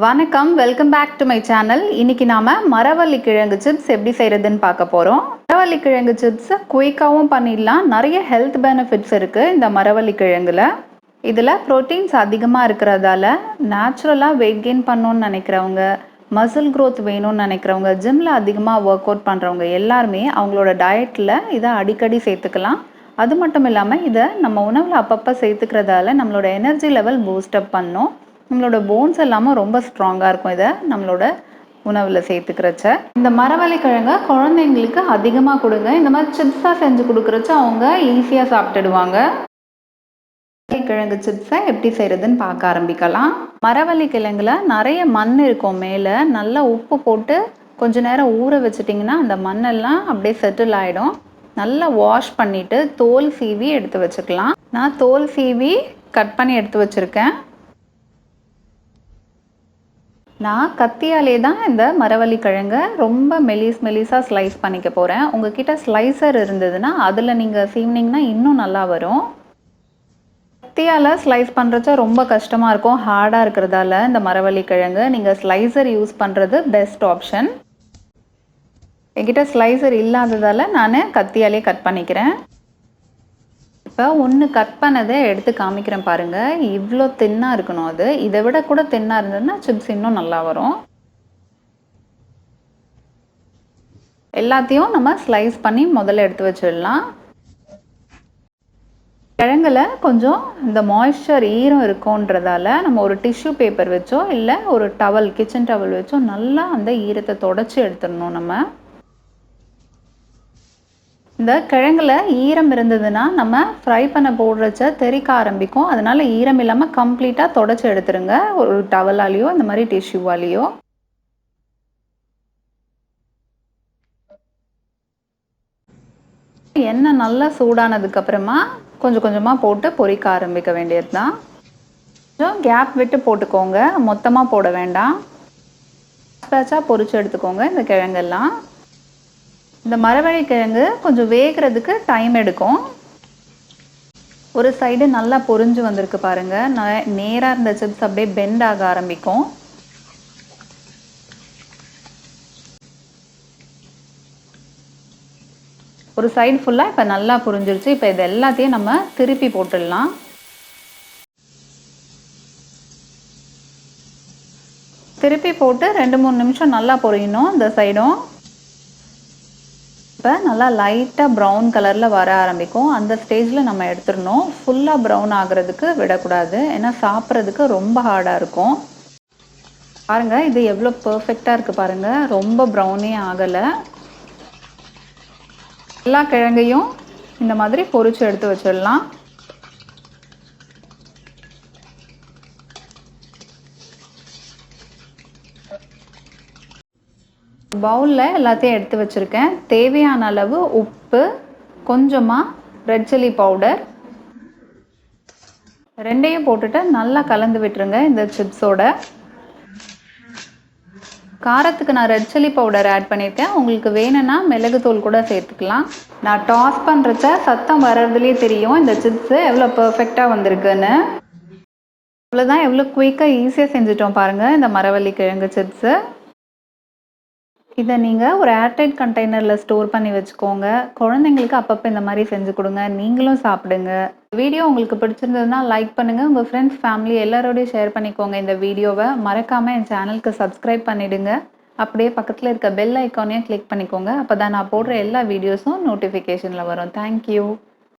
வணக்கம், welcome back to my channel. இன்னைக்கு நாம மரவள்ளிக்கிழங்கு சிப்ஸ் எப்படி செய்யறதுன்னு பார்க்க போறோம். மரவள்ளிக்கிழங்கு சிப்ஸ் குயிக்காவும் பண்ணிடலாம். நிறைய ஹெல்த் பெனிஃபிட்ஸ் இருக்கு இந்த மரவள்ளிக்கிழங்குல. இதுல புரோட்டீன்ஸ் அதிகமா இருக்கிறதால நேச்சுரலா வெயிட் கெயின் பண்ணணும்னு நினைக்கிறவங்க, மசில் growth வேணும்னு நினைக்கிறவங்க, ஜிம்ல அதிகமா ஒர்க் அவுட் பண்றவங்க எல்லாருமே அவங்களோட டயட்ல இதை அடிக்கடி சேர்த்துக்கலாம். அது மட்டும் இல்லாம இதை நம்ம உணவுல அப்பப்போ சேர்த்துக்கிறதால நம்மளோட எனர்ஜி லெவல் பூஸ்ட் அப் பண்ணும். நம்மளோட போன்ஸ் எல்லாமே ரொம்ப ஸ்ட்ராங்காக இருக்கும் இதை நம்மளோட உணவில் சேர்த்துக்கிறச்ச. இந்த மரவள்ளிக்கிழங்க குழந்தைங்களுக்கு அதிகமாக கொடுங்க. இந்த மாதிரி சிப்ஸாக செஞ்சு கொடுக்குறச்ச அவங்க ஈஸியாக சாப்பிட்டுடுவாங்க. மரவள்ளிக்கிழங்கு சிப்ஸை எப்படி செய்கிறதுன்னு பார்க்க ஆரம்பிக்கலாம். மரவள்ளிக்கிழங்குல நிறைய மண் இருக்கும் மேலே. நல்லா உப்பு போட்டு கொஞ்ச நேரம் ஊற வச்சிட்டிங்கன்னா அந்த மண்ணெல்லாம் அப்படியே செட்டில் ஆகிடும். நல்லா வாஷ் பண்ணிவிட்டு தோல் சீவி எடுத்து வச்சுக்கலாம். நான் தோல் சீவி கட் பண்ணி எடுத்து வச்சுருக்கேன். நான் கத்தியாலே தான் இந்த மரவள்ளிக்கிழங்க ரொம்ப மெலிசாக ஸ்லைஸ் பண்ணிக்க போகிறேன். உங்ககிட்ட ஸ்லைசர் இருந்ததுன்னா அதில் நீங்கள் சீவினிங்கன்னா இன்னும் நல்லா வரும். கத்தியால் ஸ்லைஸ் பண்ணுறச்ச ரொம்ப கஷ்டமாக இருக்கும், ஹார்டாக இருக்கிறதால இந்த மரவள்ளிக்கிழங்கு நீங்கள் ஸ்லைசர் யூஸ் பண்ணுறது பெஸ்ட் ஆப்ஷன். என்கிட்ட ஸ்லைசர் இல்லாததால் நான் கத்தியாலே கட் பண்ணிக்கிறேன். இப்போ ஒன்று கட் பண்ணதை எடுத்து காமிக்கிறேன் பாருங்கள். இவ்வளோ தின்னாக இருக்கணும் அது. இதை விட கூட தின்னாக இருந்ததுன்னா சிப்ஸ் இன்னும் நல்லா வரும். எல்லாத்தையும் நம்ம ஸ்லைஸ் பண்ணி முதல்ல எடுத்து வச்சிடலாம். கிழங்குல கொஞ்சம் இந்த மாய்ஸ்சர் ஈரம் இருக்குன்றதால நம்ம ஒரு டிஷ்யூ பேப்பர் வச்சோ இல்லை ஒரு டவல், கிச்சன் டவல் வச்சோ நல்லா அந்த ஈரத்தை தொடச்சி எடுத்துடணும். நம்ம இந்த கிழங்குல ஈரம் இருந்ததுன்னா நம்ம ஃப்ரை பண்ண போடுறச்ச தெறிக்க ஆரம்பிக்கும். அதனால ஈரம் இல்லாமல் கம்ப்ளீட்டாக தொடச்சி எடுத்துருங்க, ஒரு டவலாலேயோ இந்த மாதிரி டிஷ்யூவாலேயோ. எண்ணெய் நல்லா சூடானதுக்கு அப்புறமா கொஞ்சம் கொஞ்சமாக போட்டு பொரிக்க ஆரம்பிக்க வேண்டியது தான். கொஞ்சம் கேப் விட்டு போட்டுக்கோங்க, மொத்தமாக போட வேண்டாம். பேட்சாக பொரிச்சு எடுத்துக்கோங்க இந்த கிழங்கெல்லாம். இந்த மரவள்ளிக்கிழங்கு கொஞ்சம் வேகிறதுக்கு டைம் எடுக்கும். ஒரு சைடு நல்லா பொரிஞ்சு வந்திருக்கு பாருங்கள். நேராக இருந்த சிப்ஸ் அப்படியே பெண்ட் ஆக ஆரம்பிக்கும். ஒரு சைடு ஃபுல்லாக இப்போ நல்லா புரிஞ்சிருச்சு. இப்போ இது எல்லாத்தையும் நம்ம திருப்பி போட்டுடலாம். திருப்பி போட்டு 2-3 நிமிஷம் நல்லா பொரியணும் இந்த சைடும். இப்போ நல்லா லைட்டாக ப்ரௌன் கலரில் வர ஆரம்பிக்கும். அந்த ஸ்டேஜில் நம்ம எடுத்துடணும். ஃபுல்லாக ப்ரௌன் ஆகிறதுக்கு விடக்கூடாது, ஏன்னா சாப்பிட்றதுக்கு ரொம்ப ஹார்டாக இருக்கும். பாருங்கள், இது எவ்வளோ பர்ஃபெக்டாக இருக்குது பாருங்கள். ரொம்ப ப்ரௌனே ஆகலை. எல்லா கிழங்கையும் இந்த மாதிரி பொரிச்சு எடுத்து வச்சிடலாம். பவுலில் எல்லாத்தையும் எடுத்து வச்சுருக்கேன். தேவையான அளவு உப்பு, கொஞ்சமாக ரெட் சில்லி பவுடர், ரெண்டையும் போட்டுட்டு நல்லா கலந்து விட்டுருங்க இந்த சிப்ஸோட. காரத்துக்கு நான் ரெட் சில்லி பவுடர் ஆட் பண்ணியிருக்கேன். உங்களுக்கு வேணும்னா மிளகுத்தூள் கூட சேர்த்துக்கலாம். நான் டாஸ் பண்ணுறச்ச சத்தம் வர்றதுலேயே தெரியும் இந்த சிப்ஸு எவ்வளோ பர்ஃபெக்டாக வந்திருக்குன்னு. அவ்வளோதான், எவ்வளோ குயிக்காக ஈஸியாக செஞ்சுட்டோம் பாருங்கள் இந்த மரவள்ளிக்கிழங்கு சிப்ஸு. இதை நீங்கள் ஒரு ஏர்டைட் கண்டெய்னரில் ஸ்டோர் பண்ணி வச்சுக்கோங்க. குழந்தைங்களுக்கு அப்பப்போ இந்த மாதிரி செஞ்சு கொடுங்க, நீங்களும் சாப்பிடுங்க. வீடியோ உங்களுக்கு பிடிச்சிருந்ததுன்னா லைக் பண்ணுங்கள், உங்கள் ஃப்ரெண்ட்ஸ் ஃபேமிலி எல்லாரோடையும் ஷேர் பண்ணிக்கோங்க. இந்த வீடியோவை மறக்காமல் என் சேனலுக்கு சப்ஸ்கிரைப் பண்ணிவிடுங்க. அப்படியே பக்கத்தில் இருக்க பெல் ஐக்கானையும் கிளிக் பண்ணிக்கோங்க. அப்போ தான் நான் போடுற எல்லா வீடியோஸும் நோட்டிஃபிகேஷனில் வரும். தேங்க்யூ.